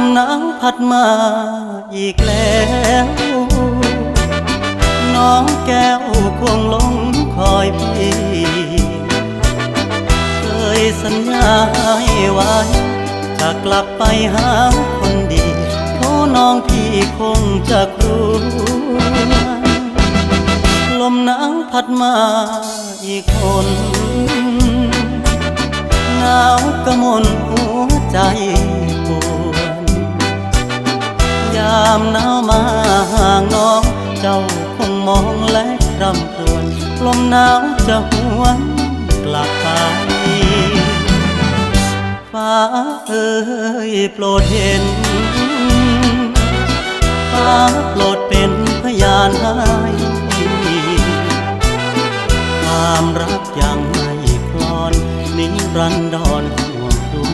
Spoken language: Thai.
มหนาวพัดมาอีกแล้วน้องแก้วคงหลงคอยพี่เคยสัญญาให้ไว้จะกลับไปหาคนดีโอ้น้องพี่คงจะกลัวลมหนาวพัดมาอีกคนหนาวกระมนหัวใจปวดยามหนาวมาห่างน้องเจ้าคงมองและรำครวญลมหนาวจะหวนกลับไปฟ้าเอ่ยโปรดเห็นฟ้าโปรดเป็นพยานให้ความรักยังไม่คลอนนิรันดร